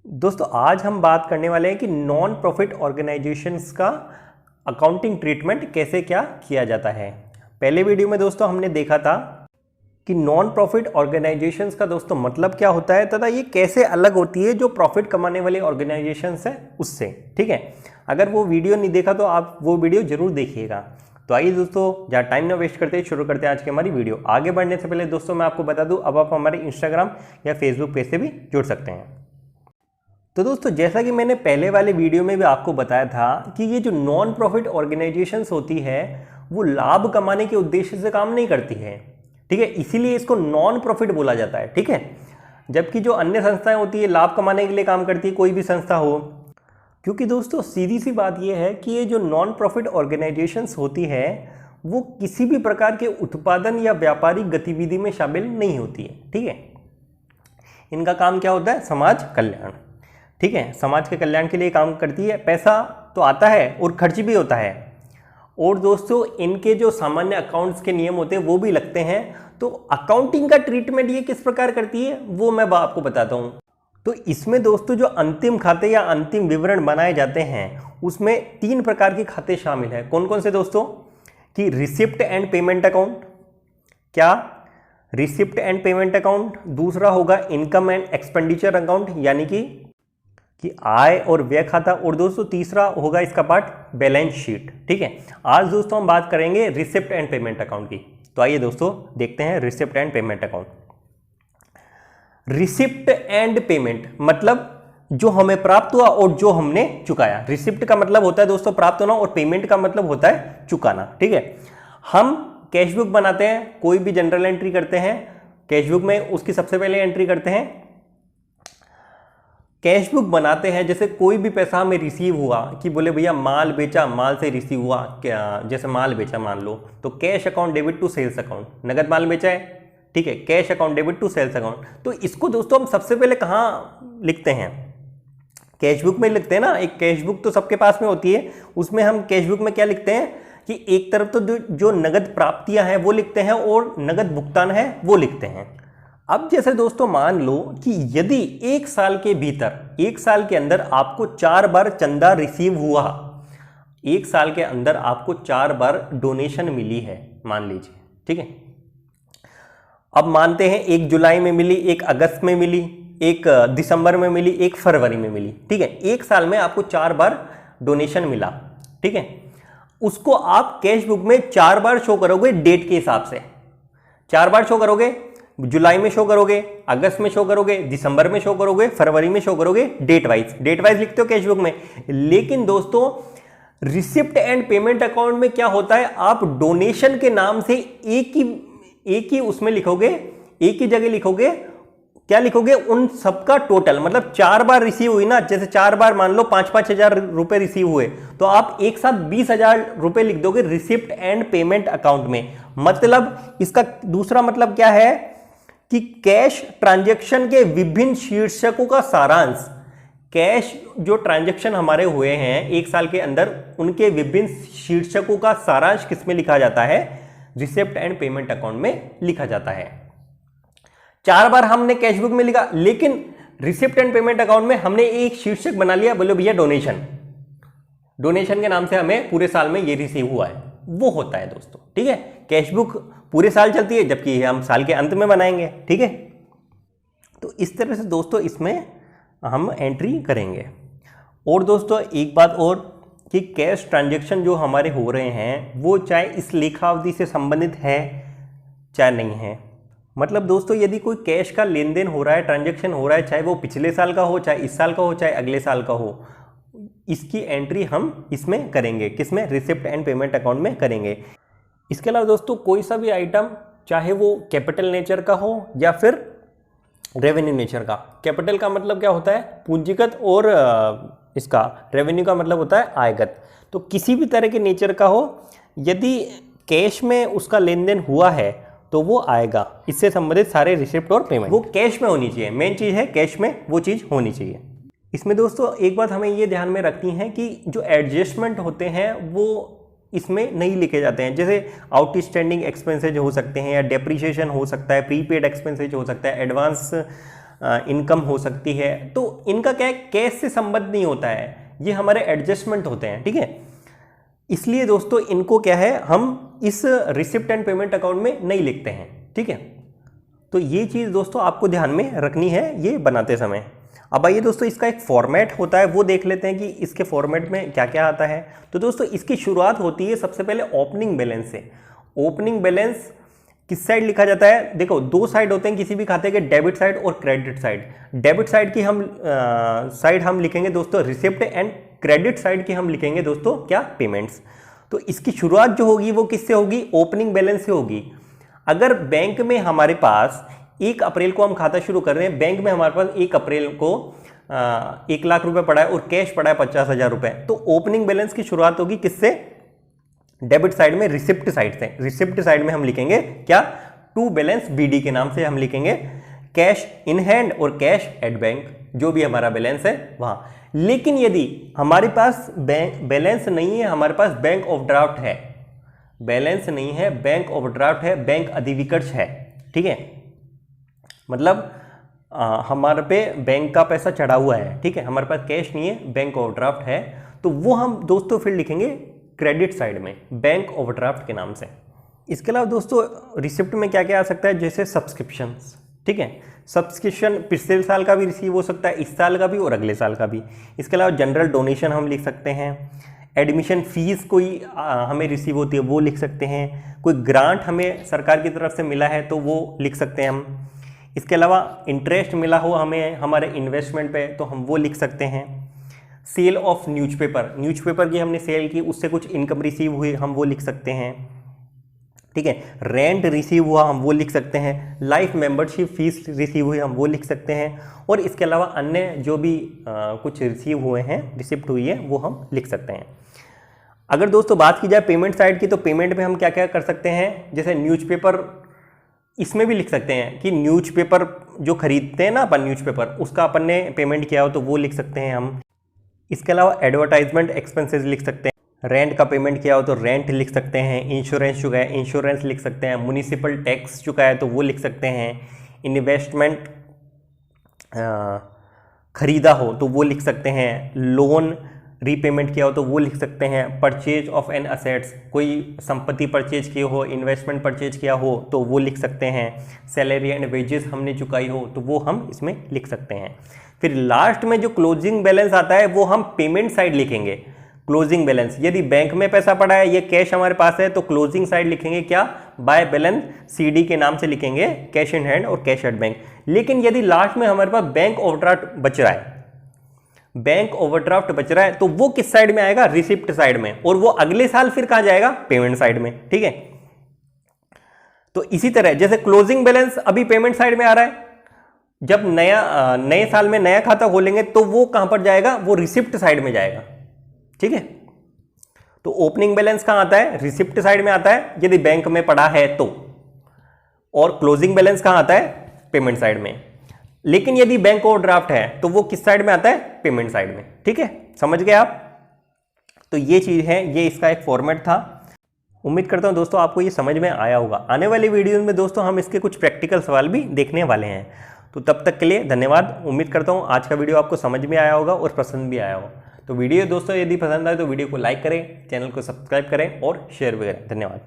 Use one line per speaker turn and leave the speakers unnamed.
दोस्तों आज हम बात करने वाले हैं कि नॉन प्रॉफिट ऑर्गेनाइजेशंस का अकाउंटिंग ट्रीटमेंट कैसे क्या किया जाता है। पहले वीडियो में दोस्तों हमने देखा था कि नॉन प्रॉफिट ऑर्गेनाइजेशंस का दोस्तों मतलब क्या होता है तथा ये कैसे अलग होती है जो प्रॉफिट कमाने वाली ऑर्गेनाइजेशंस है उससे। ठीक है, अगर वो वीडियो नहीं देखा तो आप वो वीडियो जरूर देखिएगा। तो आइए दोस्तों ज़्यादा टाइम ना वेस्ट करते शुरू करते हैं आज की हमारी वीडियो। आगे बढ़ने से पहले दोस्तों मैं आपको बता दूं, अब आप हमारे इंस्टाग्राम या फेसबुक पेज से भी जुड़ सकते हैं। तो दोस्तों जैसा कि मैंने पहले वाले वीडियो में भी आपको बताया था कि ये जो नॉन प्रॉफिट ऑर्गेनाइजेशंस होती है वो लाभ कमाने के उद्देश्य से काम नहीं करती है। ठीक है, इसीलिए इसको नॉन प्रॉफिट बोला जाता है। ठीक है, जबकि जो अन्य संस्थाएं होती है लाभ कमाने के लिए काम करती है, कोई भी संस्था हो। क्योंकि दोस्तों सीधी सी बात यह है कि ये जो नॉन प्रॉफिट ऑर्गेनाइजेशंस होती है वो किसी भी प्रकार के उत्पादन या व्यापारिक गतिविधि में शामिल नहीं होती है। ठीक है, इनका काम क्या होता है? समाज कल्याण। ठीक है, समाज के कल्याण के लिए काम करती है। पैसा तो आता है और खर्च भी होता है, और दोस्तों इनके जो सामान्य अकाउंट्स के नियम होते हैं वो भी लगते हैं। तो अकाउंटिंग का ट्रीटमेंट ये किस प्रकार करती है वो मैं आपको बताता हूं। तो इसमें दोस्तों जो अंतिम खाते या अंतिम विवरण बनाए जाते हैं उसमें 3 प्रकार के खाते शामिल हैं। कौन कौन से दोस्तों? कि रिसिप्ट एंड पेमेंट अकाउंट। क्या? Receipt and payment account. दूसरा होगा इनकम एंड एक्सपेंडिचर अकाउंट, यानी कि आय और व्यय खाता। और दोस्तों तीसरा होगा इसका पार्ट बैलेंस शीट। ठीक है, आज दोस्तों हम बात करेंगे रिसिप्ट एंड पेमेंट अकाउंट की। तो आइए दोस्तों देखते हैं receipt and payment account. Receipt and payment मतलब जो हमें प्राप्त हुआ और जो हमने चुकाया। रिसिप्ट का मतलब होता है दोस्तों प्राप्त होना, और पेमेंट का मतलब होता है चुकाना। ठीक है, हम कैश बुक बनाते हैं, कोई भी जनरल एंट्री करते हैं कैश बुक में, उसकी सबसे पहले एंट्री करते हैं। कैश बुक बनाते हैं, जैसे कोई भी पैसा हमें रिसीव हुआ कि बोले भैया माल बेचा, माल से रिसीव हुआ क्या, जैसे माल बेचा मान लो, तो cash account debit to sales account, नगद माल बेचा है। ठीक है, cash account debit to sales account. तो इसको दोस्तों हम सबसे पहले कहाँ लिखते हैं? कैश बुक में लिखते हैं ना। एक कैश बुक तो सबके पास में होती है, उसमें हम कैश बुक में क्या लिखते हैं कि एक तरफ तो जो नगद प्राप्तियां हैं वो लिखते हैं और नगद भुगतान है वो लिखते हैं। अब जैसे दोस्तों मान लो कि यदि 1 साल के भीतर, 1 साल के अंदर आपको 4 बार चंदा रिसीव हुआ, 1 साल के अंदर आपको 4 बार डोनेशन मिली है मान लीजिए। ठीक है, अब मानते हैं 1 जुलाई में मिली, 1 अगस्त में मिली, 1 दिसंबर में मिली, 1 फरवरी में मिली। ठीक है, 1 साल में आपको 4 बार डोनेशन मिला। ठीक है, उसको आप कैश बुक में 4 बार शो करोगे डेट के हिसाब से। 4 बार शो करोगे, जुलाई में शो करोगे, अगस्त में शो करोगे, दिसंबर में शो करोगे, फरवरी में शो करोगे, डेट वाइज लिखते हो कैश बुक में। लेकिन दोस्तों रिसिप्ट एंड पेमेंट अकाउंट में क्या होता है, आप डोनेशन के नाम से एक ही उसमें लिखोगे, एक ही जगह लिखोगे। क्या लिखोगे? उन सबका टोटल, मतलब 4 बार रिसीव हुई ना, जैसे 4 बार मान लो 5-5 हजार रुपए रिसीव हुए, तो आप एक साथ 20,000 रुपए लिख दोगे रिसिप्ट एंड पेमेंट अकाउंट में। मतलब इसका दूसरा मतलब क्या है कि कैश ट्रांजैक्शन के विभिन्न शीर्षकों का सारांश, कैश जो ट्रांजैक्शन हमारे हुए हैं 1 साल के अंदर, उनके विभिन्न शीर्षकों का सारांश किसमें लिखा जाता है? रिसिप्ट एंड पेमेंट अकाउंट में लिखा जाता है। 4 बार हमने कैश बुक में लिखा, लेकिन रिसिप्ट एंड पेमेंट अकाउंट में हमने एक शीर्षक बना लिया, बोलो भैया डोनेशन। डोनेशन के नाम से हमें पूरे साल में ये रिसीव हुआ है, वो होता है दोस्तों। ठीक है, कैश बुक पूरे साल चलती है, जबकि हम साल के अंत में बनाएंगे। ठीक है, तो इस तरह से दोस्तों इसमें हम एंट्री करेंगे। और दोस्तों एक बात और कि कैश ट्रांजैक्शन जो हमारे हो रहे हैं वो चाहे इस लेखावधि से संबंधित है चाहे नहीं है। मतलब दोस्तों यदि कोई कैश का लेन देन हो रहा है, ट्रांजैक्शन हो रहा है, चाहे वो पिछले साल का हो, चाहे इस साल का हो, चाहे अगले साल का हो, इसकी एंट्री हम इसमें करेंगे। किसमें? रिसिप्ट एंड पेमेंट अकाउंट में करेंगे। इसके अलावा दोस्तों कोई सा भी आइटम, चाहे वो कैपिटल नेचर का हो या फिर रेवेन्यू नेचर का। कैपिटल का मतलब क्या होता है? पूंजीगत, और इसका रेवेन्यू का मतलब होता है आयगत। तो किसी भी तरह के नेचर का हो, यदि कैश में उसका लेन देन हुआ है तो वो आएगा। इससे संबंधित सारे रिसिप्ट और पेमेंट वो कैश में होनी चाहिए। मेन चीज़ है कैश में वो चीज़ होनी चाहिए। इसमें दोस्तों एक बात हमें ये ध्यान में रखनी है कि जो एडजस्टमेंट होते हैं वो इसमें नहीं लिखे जाते हैं। जैसे आउटस्टैंडिंग एक्सपेंसेज हो सकते हैं, या डेप्रीशिएशन हो सकता है, प्रीपेड एक्सपेंसेज हो सकता है, एडवांस इनकम हो सकती है। तो इनका क्या है, कैश से संबंध नहीं होता है, ये हमारे एडजस्टमेंट होते हैं, ठीक है। इसलिए दोस्तों इनको क्या है, हम इस रिसिप्ट एंड पेमेंट अकाउंट में नहीं लिखते हैं, ठीक है। तो ये चीज़ दोस्तों आपको ध्यान में रखनी है ये बनाते समय। अब आइए दोस्तों, इसका एक फॉर्मेट होता है वो देख लेते हैं कि इसके फॉर्मेट में क्या क्या आता है। तो दोस्तों इसकी शुरुआत होती है सबसे पहले ओपनिंग बैलेंस से। ओपनिंग बैलेंस किस साइड लिखा जाता है, देखो दो साइड होते हैं किसी भी खाते के, डेबिट साइड और क्रेडिट साइड। डेबिट साइड की साइड हम लिखेंगे दोस्तों रिसिप्ट, एंड क्रेडिट साइड की हम लिखेंगे दोस्तों क्या, पेमेंट्स। तो इसकी शुरुआत जो होगी वो किससे होगी, ओपनिंग बैलेंस से होगी। अगर बैंक में हमारे पास 1 अप्रैल को हम खाता शुरू कर रहे हैं, बैंक में हमारे पास 1 अप्रैल को 1 लाख रुपए पड़ा है और कैश पड़ा है 50,000 रुपए, तो ओपनिंग बैलेंस की शुरुआत होगी किससे, डेबिट साइड में, रिसिप्ट साइड से। रिसिप्ट साइड में हम लिखेंगे क्या, टू बैलेंस BD के नाम से हम लिखेंगे कैश इन हैंड और कैश एट बैंक, जो भी हमारा बैलेंस है वहां। लेकिन यदि हमारे पास बैंक बैलेंस नहीं है, हमारे पास बैंक ओवरड्राफ्ट है, बैलेंस नहीं है, बैंक ओवरड्राफ्ट है, बैंक अधिविकर्ष है, ठीक है, मतलब हमारे पे बैंक का पैसा चढ़ा हुआ है, ठीक है, हमारे पास कैश नहीं है, बैंक ओवरड्राफ्ट है, तो वो हम दोस्तों फिर लिखेंगे क्रेडिट साइड में, बैंक ओवरड्राफ्ट के नाम से। इसके अलावा दोस्तों रिसिप्ट में क्या क्या आ सकता है, जैसे सब्सक्रिप्शंस, ठीक है, सब्सक्रिप्शन पिछले साल का भी रिसीव हो सकता है, इस साल का भी और अगले साल का भी। इसके अलावा जनरल डोनेशन हम लिख सकते हैं, एडमिशन फीस कोई हमें रिसीव होती है वो लिख सकते हैं, कोई ग्रांट हमें सरकार की तरफ से मिला है तो वो लिख सकते हैं हम। इसके अलावा इंटरेस्ट मिला हो हमें हमारे इन्वेस्टमेंट पे तो हम वो लिख सकते हैं। सेल ऑफ न्यूज़पेपर, न्यूज़पेपर की हमने सेल की, उससे कुछ इनकम रिसीव हुई, हम वो लिख सकते हैं, ठीक है। रेंट रिसीव हुआ, हम वो लिख सकते हैं। लाइफ मेंबरशिप फीस रिसीव हुई, हम वो लिख सकते हैं। और इसके अलावा अन्य जो भी कुछ रिसीव हुए हैं, रिसिप्ट हुई है, वो हम लिख सकते हैं। अगर दोस्तों बात की जाए पेमेंट साइड की, तो पेमेंट में हम क्या क्या कर सकते हैं, जैसे न्यूज़पेपर, इसमें भी लिख सकते हैं कि न्यूज़पेपर जो खरीदते हैं ना अपन न्यूज़पेपर, उसका अपन ने पेमेंट किया हो तो वो लिख सकते हैं हम। इसके अलावा एडवर्टाइजमेंट एक्सपेंसेस लिख सकते हैं, रेंट का पेमेंट किया हो तो रेंट लिख सकते हैं, इंश्योरेंस चुका है इंश्योरेंस लिख सकते हैं, म्युनिसिपल टैक्स चुका है तो वो लिख सकते हैं, इन्वेस्टमेंट खरीदा हो तो वो लिख सकते हैं, लोन रीपेमेंट किया हो तो वो लिख सकते हैं, परचेज ऑफ एन असेट्स, कोई संपत्ति परचेज की हो, इन्वेस्टमेंट परचेज किया हो तो वो लिख सकते हैं, सैलरी एंड वेजेस हमने चुकाई हो तो वो हम इसमें लिख सकते हैं। फिर लास्ट में जो क्लोजिंग बैलेंस आता है वो हम पेमेंट साइड लिखेंगे। क्लोजिंग बैलेंस, यदि बैंक में पैसा पड़ा है, ये कैश हमारे पास है, तो क्लोजिंग साइड लिखेंगे क्या, बाय बैलेंस CD के नाम से लिखेंगे, कैश इन हैंड और कैश एट बैंक। लेकिन यदि लास्ट में हमारे पास बैंक ओवरड्राफ्ट बच रहा है, बैंक ओवरड्राफ्ट बच रहा है, तो वो किस साइड में आएगा, रिसिप्ट साइड में, और वो अगले साल फिर कहां जाएगा, पेमेंट साइड में, ठीक है। तो इसी तरह जैसे क्लोजिंग बैलेंस अभी पेमेंट साइड में आ रहा है, जब नए साल में नया खाता खोलेंगे तो वो कहां पर जाएगा, वो रिसिप्ट साइड में जाएगा, ठीक है। तो ओपनिंग बैलेंस कहां आता है, रिसिप्ट साइड में आता है यदि बैंक में पड़ा है तो, और क्लोजिंग बैलेंस कहां आता है, पेमेंट साइड में। लेकिन यदि बैंक ओवरड्राफ्ट है तो वो किस साइड में आता है, पेमेंट साइड में, ठीक है, समझ गए आप। तो ये चीज है, ये इसका एक फॉर्मेट था। उम्मीद करता हूं दोस्तों आपको ये समझ में आया होगा। आने वाली वीडियोस में दोस्तों हम इसके कुछ प्रैक्टिकल सवाल भी देखने वाले हैं। तो तब तक के लिए धन्यवाद। उम्मीद करता हूं आज का वीडियो आपको समझ में आया होगा और पसंद भी आया होगा। तो वीडियो दोस्तों यदि पसंद आए तो वीडियो को लाइक करें, चैनल को सब्सक्राइब करें और शेयर भी करें। धन्यवाद।